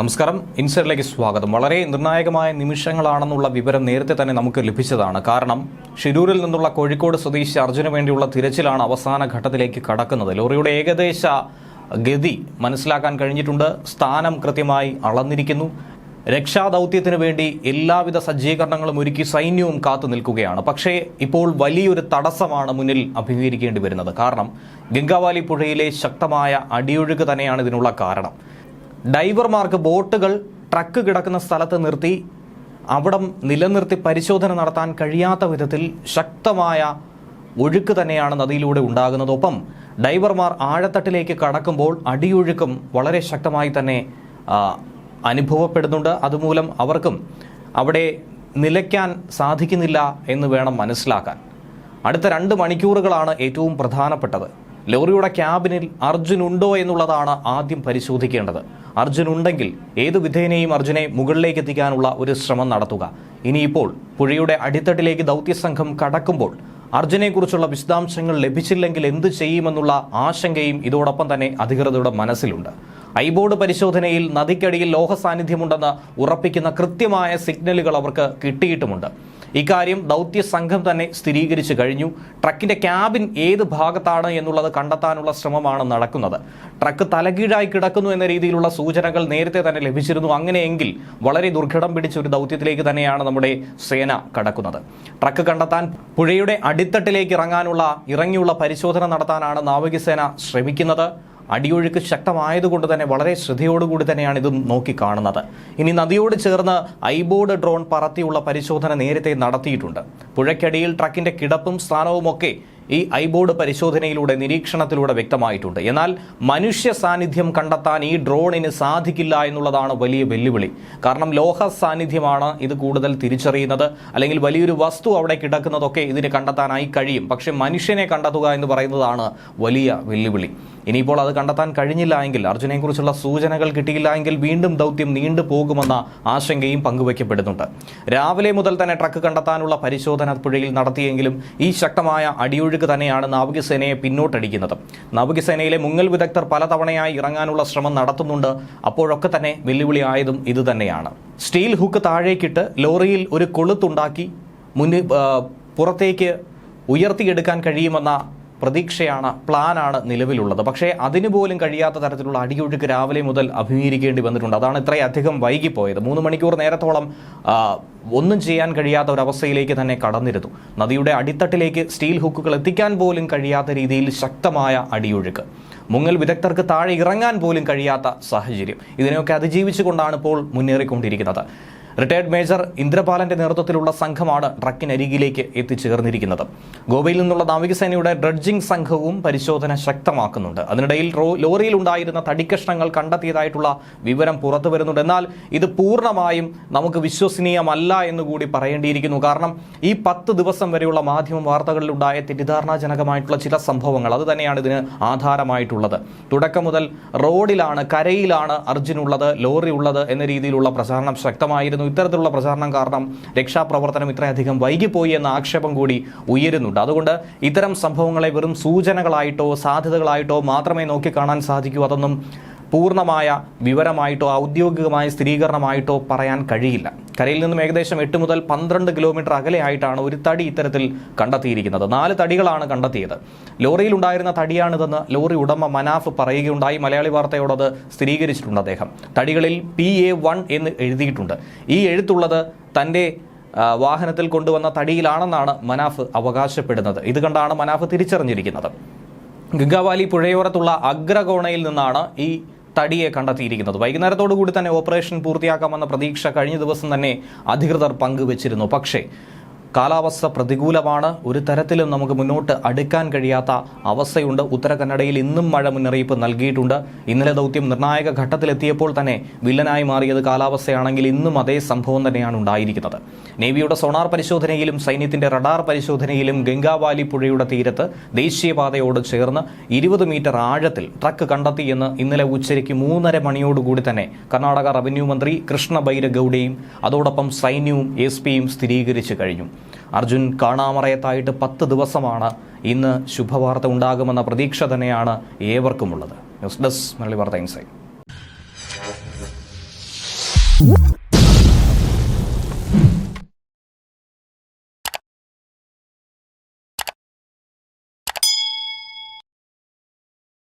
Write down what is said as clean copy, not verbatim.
നമസ്കാരം, ഇൻസൈഡിലേക്ക് സ്വാഗതം. വളരെ നിർണായകമായ നിമിഷങ്ങളാണെന്നുള്ള വിവരം നേരത്തെ തന്നെ നമുക്ക് ലഭിച്ചതാണ്. കാരണം ഷിരൂരിൽ നിന്നുള്ള കോഴിക്കോട് സ്വദേശി അർജുന് വേണ്ടിയുള്ള തിരച്ചിലാണ് അവസാന ഘട്ടത്തിലേക്ക് കടക്കുന്നത്. ലോറിയുടെ ഏകദേശ ഗതി മനസ്സിലാക്കാൻ കഴിഞ്ഞിട്ടുണ്ട്. സ്ഥാനം കൃത്യമായി അളന്നിരിക്കുന്നു. രക്ഷാദൗത്യത്തിന് വേണ്ടി എല്ലാവിധ സജ്ജീകരണങ്ങളും ഒരുക്കി സൈന്യവും കാത്തു നിൽക്കുകയാണ്. പക്ഷേ ഇപ്പോൾ വലിയൊരു തടസ്സമാണ് മുന്നിൽ അഭിമുഖീകരിക്കേണ്ടി വരുന്നത്. കാരണം ഗംഗാവാലി പുഴയിലെ ശക്തമായ അടിയൊഴുക്ക് തന്നെയാണ് ഇതിനുള്ള കാരണം. ഡൈവർമാർക്ക് ബോട്ടുകൾ ട്രക്ക് കിടക്കുന്ന സ്ഥലത്ത് നിർത്തി അവിടം നിലനിർത്തി പരിശോധന നടത്താൻ കഴിയാത്ത വിധത്തിൽ ശക്തമായ ഒഴുക്ക് തന്നെയാണ് നദിയിലൂടെ ഉണ്ടാകുന്നത്. ഒപ്പം ഡൈവർമാർ ആഴത്തട്ടിലേക്ക് കടക്കുമ്പോൾ അടിയൊഴുക്കും വളരെ ശക്തമായി തന്നെ അനുഭവപ്പെടുന്നുണ്ട്. അതുമൂലം അവർക്കും അവിടെ നിലയ്ക്കാൻ സാധിക്കുന്നില്ല എന്ന് വേണം മനസ്സിലാക്കാൻ. അടുത്ത 2 മണിക്കൂറുകളാണ് ഏറ്റവും പ്രധാനപ്പെട്ടത്. ലോറിയുടെ ക്യാബിനിൽ അർജുൻ ഉണ്ടോ എന്നുള്ളതാണ് ആദ്യം പരിശോധിക്കേണ്ടത്. അർജുൻ ഉണ്ടെങ്കിൽ ഏതു വിധേനയും അർജുനെ മുകളിലേക്ക് എത്തിക്കാനുള്ള ഒരു ശ്രമം നടത്തുക. ഇനിയിപ്പോൾ പുഴയുടെ അടിത്തട്ടിലേക്ക് ദൗത്യസംഘം കടക്കുമ്പോൾ അർജുനെക്കുറിച്ചുള്ള വിശദാംശങ്ങൾ ലഭിച്ചില്ലെങ്കിൽ എന്ത് ചെയ്യുമെന്നുള്ള ആശങ്കയും ഇതോടൊപ്പം തന്നെ അധികൃതരുടെ മനസ്സിലുണ്ട്. ഐബോർഡ് പരിശോധനയിൽ നദിക്കടിയിൽ ലോഹ സാന്നിധ്യമുണ്ടെന്ന് ഉറപ്പിക്കുന്ന കൃത്യമായ സിഗ്നലുകൾ അവർക്ക് കിട്ടിയിട്ടുമുണ്ട്. ഇക്കാര്യം ദൗത്യ സംഘം തന്നെ സ്ഥിരീകരിച്ചു കഴിഞ്ഞു. ട്രക്കിന്റെ ക്യാബിൻ ഏത് ഭാഗത്താണ് എന്നുള്ളത് കണ്ടെത്താനുള്ള ശ്രമമാണ് നടക്കുന്നത്. ട്രക്ക് തലകീഴായി കിടക്കുന്നു എന്ന രീതിയിലുള്ള സൂചനകൾ നേരത്തെ തന്നെ ലഭിച്ചിരുന്നു. അങ്ങനെയെങ്കിൽ വളരെ ദുർഘടം പിടിച്ച ഒരു ദൗത്യത്തിലേക്ക് തന്നെയാണ് നമ്മുടെ സേന കടക്കുന്നത്. ട്രക്ക് കണ്ടെത്താൻ പുഴയുടെ അടിത്തട്ടിലേക്ക് ഇറങ്ങിയുള്ള പരിശോധന നടത്താനാണ് നാവികസേന ശ്രമിക്കുന്നത്. അടിയൊഴുക്ക് ശക്തമായതുകൊണ്ട് തന്നെ വളരെ ശ്രദ്ധയോടുകൂടി തന്നെയാണ് ഇതും നോക്കിക്കാണുന്നത്. ഇനി നദിയോട് ചേർന്ന് ഐബോർഡ് ഡ്രോൺ പറത്തിയുള്ള പരിശോധന നേരത്തെ നടത്തിയിട്ടുണ്ട്. പുഴയ്ക്കടിയിൽ ട്രക്കിന്റെ കിടപ്പും സ്ഥാനവുമൊക്കെ ഈ ഐബോർഡ് പരിശോധനയിലൂടെ നിരീക്ഷണത്തിലൂടെ വ്യക്തമായിട്ടുണ്ട്. എന്നാൽ മനുഷ്യ സാന്നിധ്യം കണ്ടെത്താൻ ഈ ഡ്രോണിന് സാധിക്കില്ല എന്നുള്ളതാണ് വലിയ വെല്ലുവിളി. കാരണം ലോഹ സാന്നിധ്യമാണ് ഇത് കൂടുതൽ തിരിച്ചറിയുന്നത്. അല്ലെങ്കിൽ വലിയൊരു വസ്തു അവിടെ കിടക്കുന്നതൊക്കെ ഇതിന് കണ്ടെത്താനായി കഴിയും. പക്ഷെ മനുഷ്യനെ കണ്ടെത്തുക എന്ന് പറയുന്നതാണ് വലിയ വെല്ലുവിളി. ഇനിയിപ്പോൾ അത് കണ്ടെത്താൻ കഴിഞ്ഞില്ല എങ്കിൽ, അർജുനെക്കുറിച്ചുള്ള സൂചനകൾ കിട്ടിയില്ല എങ്കിൽ വീണ്ടും ദൗത്യം നീണ്ടു പോകുമെന്ന ആശങ്കയും പങ്കുവയ്ക്കപ്പെടുന്നുണ്ട്. രാവിലെ മുതൽ തന്നെ ട്രക്ക് കണ്ടെത്താനുള്ള പരിശോധന പുഴയിൽ നടത്തിയെങ്കിലും ഈ ശക്തമായ അടിയൊഴുക്ക് തന്നെയാണ് നാവികസേനയെ പിന്നോട്ടടിക്കുന്നത്. നാവികസേനയിലെ മുങ്ങൽ വിദഗ്ധർ പലതവണയായി ഇറങ്ങാനുള്ള ശ്രമം നടത്തുന്നുണ്ട്. അപ്പോഴൊക്കെ തന്നെ വെല്ലുവിളി ആയതും ഇതുതന്നെയാണ്. സ്റ്റീൽ ഹുക്ക് താഴേക്കിട്ട് ലോറിയിൽ ഒരു കൊളുത്തുണ്ടാക്കി പുറത്തേക്ക് ഉയർത്തിയെടുക്കാൻ കഴിയുമെന്ന പ്രതീക്ഷയാണ്, പ്ലാനാണ് നിലവിലുള്ളത്. പക്ഷേ അതിനുപോലും കഴിയാത്ത തരത്തിലുള്ള അടിയൊഴുക്ക് രാവിലെ മുതൽ അഭിമുഖീകരിക്കേണ്ടി വന്നിട്ടുണ്ട്. അതാണ് ഇത്രയധികം വൈകിപ്പോയത്. 3 മണിക്കൂർ നേരത്തോളം ഒന്നും ചെയ്യാൻ കഴിയാത്ത ഒരവസ്ഥയിലേക്ക് തന്നെ കടന്നിരുന്നു. നദിയുടെ അടിത്തട്ടിലേക്ക് സ്റ്റീൽ ഹുക്കുകൾ എത്തിക്കാൻ പോലും കഴിയാത്ത രീതിയിൽ ശക്തമായ അടിയൊഴുക്ക്. മുങ്ങൽ വിദഗ്ധർക്ക് താഴെ ഇറങ്ങാൻ പോലും കഴിയാത്ത സാഹചര്യം. ഇതിനെയൊക്കെ അതിജീവിച്ചുകൊണ്ടാണ് ഇപ്പോൾ മുന്നേറിക്കൊണ്ടിരിക്കുന്നത്. റിട്ടയർഡ് മേജർ ഇന്ദ്രപാലന്റെ നേതൃത്വത്തിലുള്ള സംഘമാണ് ട്രക്കിനരികിലേക്ക് എത്തിച്ചേർന്നിരിക്കുന്നത്. ഗോവയിൽ നിന്നുള്ള നാവികസേനയുടെ ഡ്രഡ്ജിംഗ് സംഘവും പരിശോധന ശക്തമാക്കുന്നുണ്ട്. അതിനിടയിൽ ലോറിയിൽ ഉണ്ടായിരുന്ന തടിക്കഷ്ണങ്ങൾ കണ്ടെത്തിയതായിട്ടുള്ള വിവരം പുറത്തു വരുന്നുണ്ട്. എന്നാൽ ഇത് പൂർണ്ണമായും നമുക്ക് വിശ്വസനീയമല്ല എന്നുകൂടി പറയേണ്ടിയിരിക്കുന്നു. കാരണം ഈ 10 ദിവസം വരെയുള്ള മാധ്യമ വാർത്തകളിലുണ്ടായ തെറ്റിദ്ധാരണാജനകമായിട്ടുള്ള ചില സംഭവങ്ങൾ അത് തന്നെയാണ് ഇതിന് ആധാരമായിട്ടുള്ളത്. തുടക്കം മുതൽ റോഡിലാണ്, കരയിലാണ് അർജുനുള്ളത്, ലോറി ഉള്ളത് എന്ന രീതിയിലുള്ള പ്രചാരണം ശക്തമായിരുന്നു. ഇത്തരത്തിലുള്ള പ്രചാരണം കാരണം രക്ഷാപ്രവർത്തനം ഇത്രയധികം വൈകിപ്പോയി എന്ന ആക്ഷേപം കൂടി ഉയരുന്നുണ്ട്. അതുകൊണ്ട് ഇത്തരം സംഭവങ്ങളെ വെറും സൂചനകളായിട്ടോ സാധ്യതകളായിട്ടോ മാത്രമേ നോക്കിക്കാണാൻ സാധിക്കൂ. അതൊന്നും പൂർണ്ണമായ വിവരമായിട്ടോ ഔദ്യോഗികമായ സ്ഥിരീകരണമായിട്ടോ പറയാൻ കഴിയില്ല. കരയിൽ നിന്നും ഏകദേശം 8 മുതൽ 12 കിലോമീറ്റർ അകലെയായിട്ടാണ് ഒരു തടി ഇത്തരത്തിൽ കണ്ടെത്തിയിരിക്കുന്നത്. 4 തടികളാണ് കണ്ടെത്തിയത്. ലോറിയിൽ ഉണ്ടായിരുന്ന തടിയാണിതെന്ന് ലോറി ഉടമ മനാഫ് പറയുകയുണ്ടായി. മലയാളി വാർത്തയോടത് സ്ഥിരീകരിച്ചിട്ടുണ്ട് അദ്ദേഹം. തടികളിൽ PA1 എന്ന് എഴുതിയിട്ടുണ്ട്. ഈ എഴുത്തുള്ളത് തൻ്റെ വാഹനത്തിൽ കൊണ്ടുവന്ന തടിയിലാണെന്നാണ് മനാഫ് അവകാശപ്പെടുന്നത്. ഇത് കണ്ടാണ് മനാഫ് തിരിച്ചറിഞ്ഞിരിക്കുന്നത്. ഗംഗാവാലി പുഴയോരത്തുള്ള അഗ്രകോണയിൽ നിന്നാണ് ഈ തടിയെ കണ്ടെത്തിയിരിക്കുന്നത്. വൈകുന്നേരത്തോടു കൂടി തന്നെ ഓപ്പറേഷൻ പൂർത്തിയാക്കാമെന്ന പ്രതീക്ഷ കഴിഞ്ഞ ദിവസം തന്നെ അധികൃതർ പങ്കുവച്ചിരുന്നു. പക്ഷേ കാലാവസ്ഥ പ്രതികൂലമാണ്. ഒരു തരത്തിലും നമുക്ക് മുന്നോട്ട് അടുക്കാൻ കഴിയാത്ത അവസ്ഥയുണ്ട്. ഉത്തര കന്നഡയിൽ ഇന്നും മഴ മുന്നറിയിപ്പ് നൽകിയിട്ടുണ്ട്. ഇന്നലെ ദൗത്യം നിർണായക ഘട്ടത്തിലെത്തിയപ്പോൾ തന്നെ വില്ലനായി മാറിയത് കാലാവസ്ഥയാണെങ്കിൽ ഇന്നും അതേ സംഭവം തന്നെയാണ് ഉണ്ടായിരിക്കുന്നത്. നേവിയുടെ സോണാർ പരിശോധനയിലും സൈന്യത്തിന്റെ റഡാർ പരിശോധനയിലും ഗംഗാവാലി പുഴയുടെ തീരത്ത് ദേശീയപാതയോട് ചേർന്ന് 20 മീറ്റർ ആഴത്തിൽ ട്രക്ക് കണ്ടെത്തിയെന്ന് ഇന്നലെ ഉച്ചയ്ക്ക് 3:30 മണിയോടുകൂടി തന്നെ കർണാടക റവന്യൂ മന്ത്രി കൃഷ്ണ ബൈരഗൌഡയും അതോടൊപ്പം സൈന്യവും SP-യും സ്ഥിരീകരിച്ചു കഴിഞ്ഞു. അർജുൻ കാണാമറയത്തായിട്ട് 10 ദിവസമാണ്. ഇന്ന് ശുഭവാർത്ത ഉണ്ടാകുമെന്ന പ്രതീക്ഷ തന്നെയാണ് ഏവർക്കുമുള്ളത്. ന്യൂസ് ഡെസ്ക് മലയാളി വാർത്ത ഇൻസൈഡ്. ന്യൂസ്.